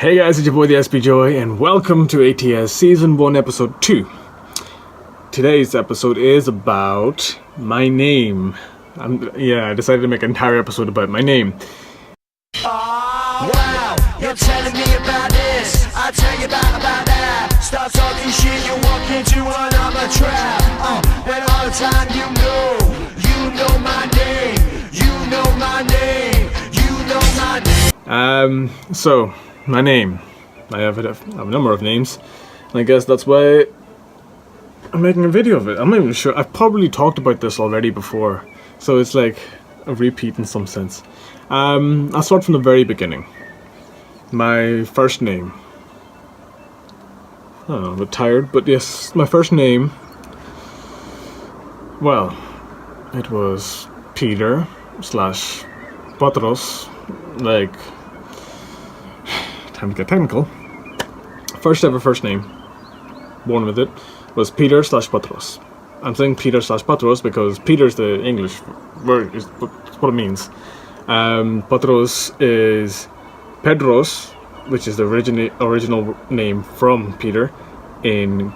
Hey guys, it's your boy the SB Joy, and welcome to ATS Season 1 Episode 2. Today's episode is about my name. I decided to make an entire episode about my name. Oh, wow, you're telling me about this, I tell you about that. Start talking shit, you walk into another trap. And all the time you know my name, you know my name, you know my name. So, my name. I have a number of names, and I guess that's why I'm making a video of it. I'm not even sure. I've probably talked about this already before, so it's like a repeat in some sense. I'll start from the very beginning. My first name. I don't know, I'm a bit tired, but yes, my first name. Well, it was Peter / Patros, like. Time to get technical. First ever first name, born with it, was Peter / Patros. I'm saying Peter / Patros because Peter's the English word, is what it means. Patros is Pedros, which is the original name from Peter in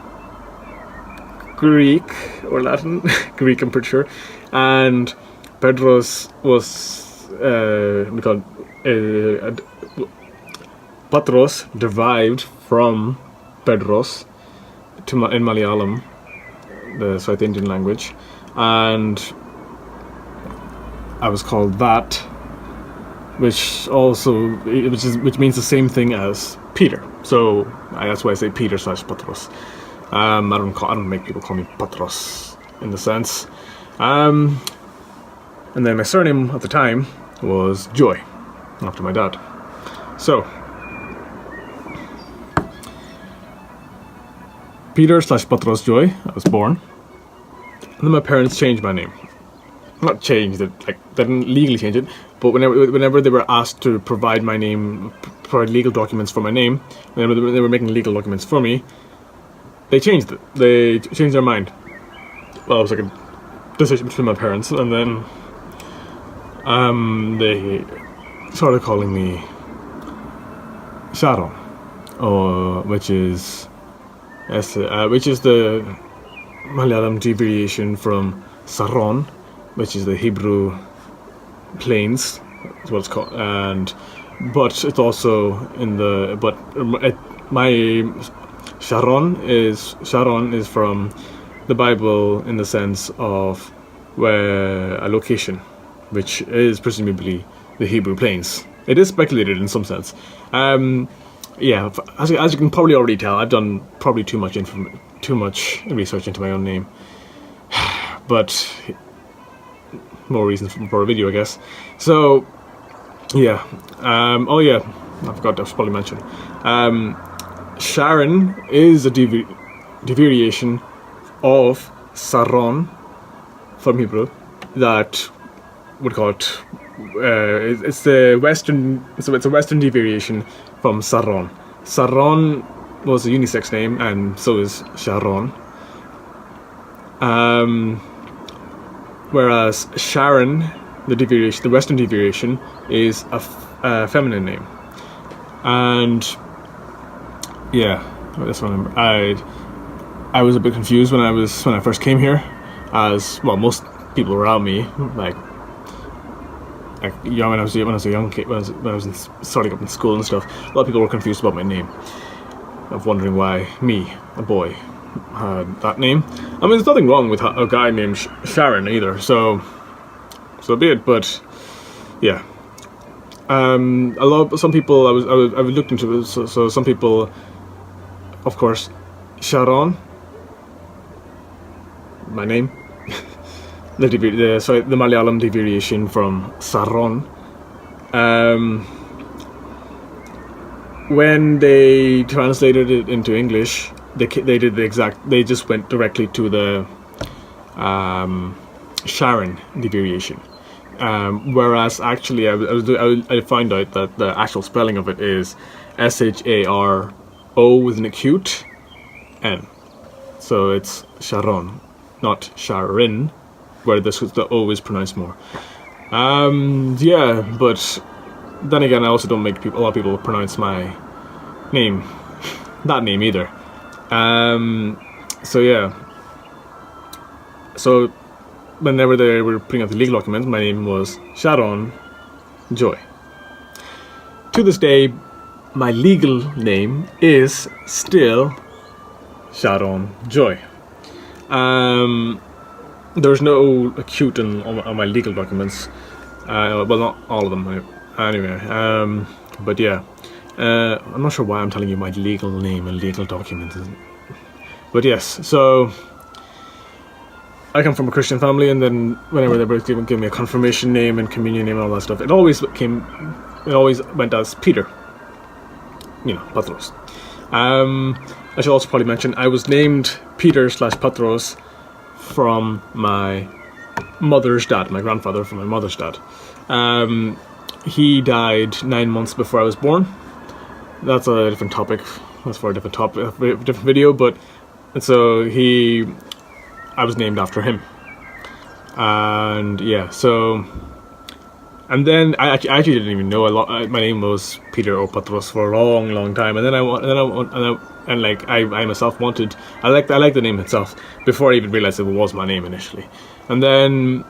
Greek or Latin. Greek, I'm pretty sure. And Pedros was Patros derived from Pedros in Malayalam, the South Indian language, and I was called that, which means the same thing as Peter. So that's why I say Peter / Patros. I don't make people call me Patros in the sense. And then my surname at the time was Joy, after my dad. So. Peter / Patros Joy, I was born. And then my parents changed my name. Not changed it, like, they didn't legally change it, but whenever they were asked to provide my name, provide legal documents for my name, whenever they were making legal documents for me, they changed it. They changed their mind. Well, it was like a decision between my parents, and then they started calling me Sharon, which is the Malayalam deviation from Saron, which is the Hebrew Plains, is what it's called. But it's also my Sharon is from the Bible in the sense of a location, which is presumably the Hebrew Plains. It is speculated in some sense. Yeah, as you can probably already tell, I've done probably too much research into my own name, but more reasons for a video, I guess. So, yeah. I forgot to probably mention. Sharon is a deviation of Saron from Hebrew that would call it. It's a Western deviation from Saron. Saron was a unisex name, and so is Sharon. Whereas Sharon, the Western deviation, is a feminine name. And yeah, that's what I was a bit confused when I first came here, as well. Most people around me, when I was a young kid, when I was starting up in school and stuff, a lot of people were confused about my name, of wondering why me, a boy, had that name. I mean, there's nothing wrong with a guy named Sharon either, so be it. But yeah, some people I was looked into it, so some people, of course, Sharon, my name. The Malayalam deviation from Saron. When they translated it into English, they just went directly to the Sharon deviation. Whereas actually, I found out that the actual spelling of it is Sharo with an acute N. So it's Sharon, not Sharon, where the O is pronounced more. Yeah, but then again, I also don't make a lot of people pronounce my name, that name either. So yeah. So whenever they were putting out the legal documents, my name was Sharon Joy. To this day, my legal name is still Sharon Joy. There's no acute on my legal documents. Well, not all of them. Anyway, but yeah. I'm not sure why I'm telling you my legal name and legal documents. But yes, so I come from a Christian family, and then whenever they were giving me a confirmation name and communion name and all that stuff, it always went as Peter. You know, Patros. I should also probably mention I was named Peter/Patros from my mother's dad, my grandfather from my mother's dad. He died 9 months before I was born. That's a different topic. That's for a different topic, a different video. But so I was named after him. And yeah, so. And then I actually didn't even know my name was Peter or Patros for a long, long time. And then I myself wanted. I like the name itself before I even realized it was my name initially. And then,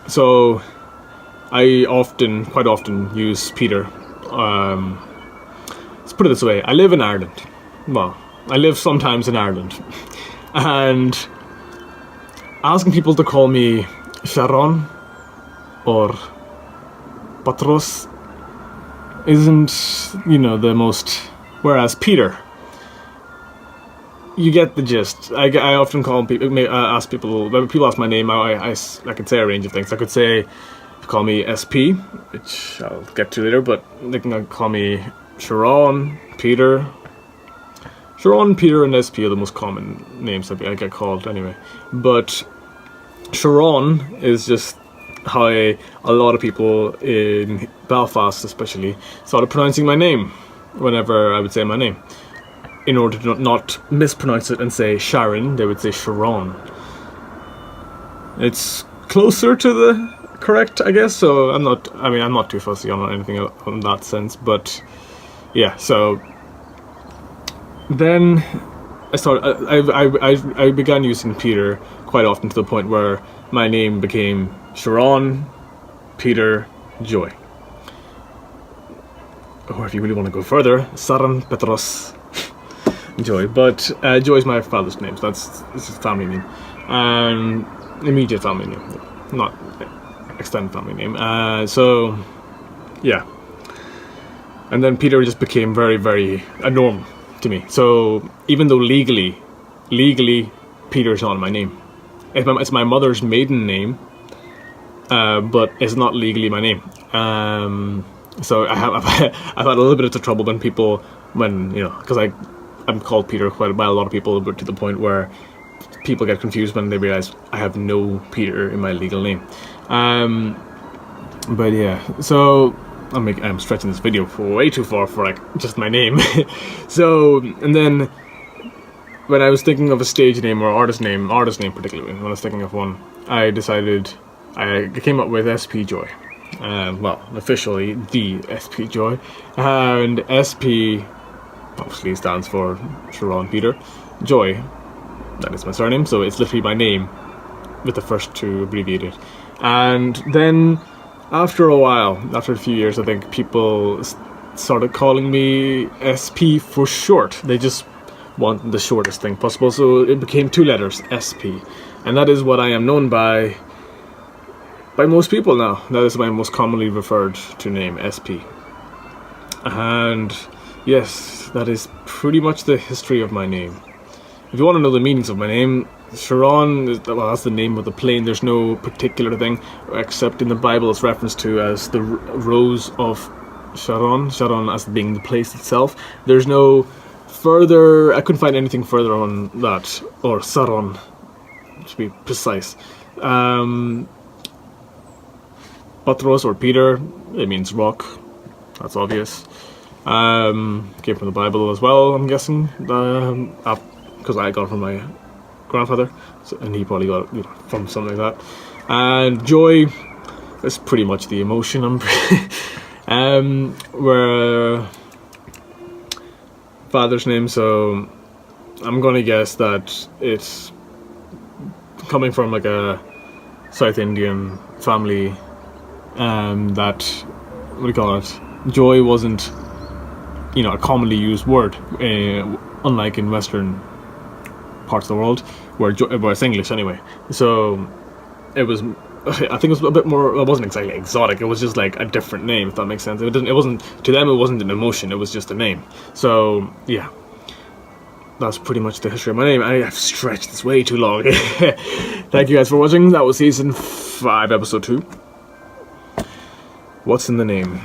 so I quite often use Peter. Let's put it this way: I live in Ireland. Well, I live sometimes in Ireland, and asking people to call me Sharon or Patros isn't, the most. Whereas Peter, you get the gist. I often call people, ask people. When people ask my name, I could say a range of things. I could say, call me SP, which I'll get to later, but they can call me Sharon, Peter. Sharon, Peter, and SP are the most common names I get called anyway. But Sharon is just how a lot of people in Belfast especially started pronouncing my name whenever I would say my name. In order to not mispronounce it and say Sharon, they would say Sharon. It's closer to the correct, I guess, so I'm not too fussy on anything in that sense, but yeah, so then I began using Peter quite often to the point where my name became Sharon Peter Joy. Or if you really want to go further, Sharon Petros Joy. But Joy is my father's name, so it's his family name. Immediate family name, not extended family name. So, yeah. And then Peter just became very, very a norm to me. So, even though legally, Peter's not my name. It's my mother's maiden name, but it's not legally my name. So I've had a little bit of trouble because I'm called Peter by a lot of people, but to the point where people get confused when they realize I have no Peter in my legal name. But yeah, so I'm stretching this video for way too far for just my name. So, and then when I was thinking of a stage name or artist name particularly, when I was thinking of one, I came up with SP Joy. Officially the SP Joy, and SP obviously stands for Sharon Peter Joy. That is my surname, so it's literally my name with the first two abbreviated. And then after a few years, I think people started calling me SP for short. They just want the shortest thing possible, so it became 2 letters, SP, and that is what I am known by most people now. That is my most commonly referred to name, SP. And yes, that is pretty much the history of my name. If you want to know the meanings of my name, Sharon, that's the name of the plain. There's no particular thing, except in the Bible it's referenced to as the Rose of Sharon as being the place itself. There's no further, I couldn't find anything further on that, or Saron, to be precise. Patros or Peter, it means rock, that's obvious. Came from the Bible as well, I'm guessing, because I got it from my grandfather, and he probably got it from something like that. And joy is pretty much the emotion. Where father's name, so I'm gonna guess that it's coming from like a South Indian family. That, what do you call it? Joy wasn't, a commonly used word, unlike in Western parts of the world where it's English anyway. So it was. I think it was a bit more. It wasn't exactly exotic. It was just like a different name, if that makes sense. It wasn't to them. It wasn't an emotion. It was just a name. So yeah, that's pretty much the history of my name. I've stretched this way too long. Thank you guys for watching. That was season 5, episode 2. What's in the name?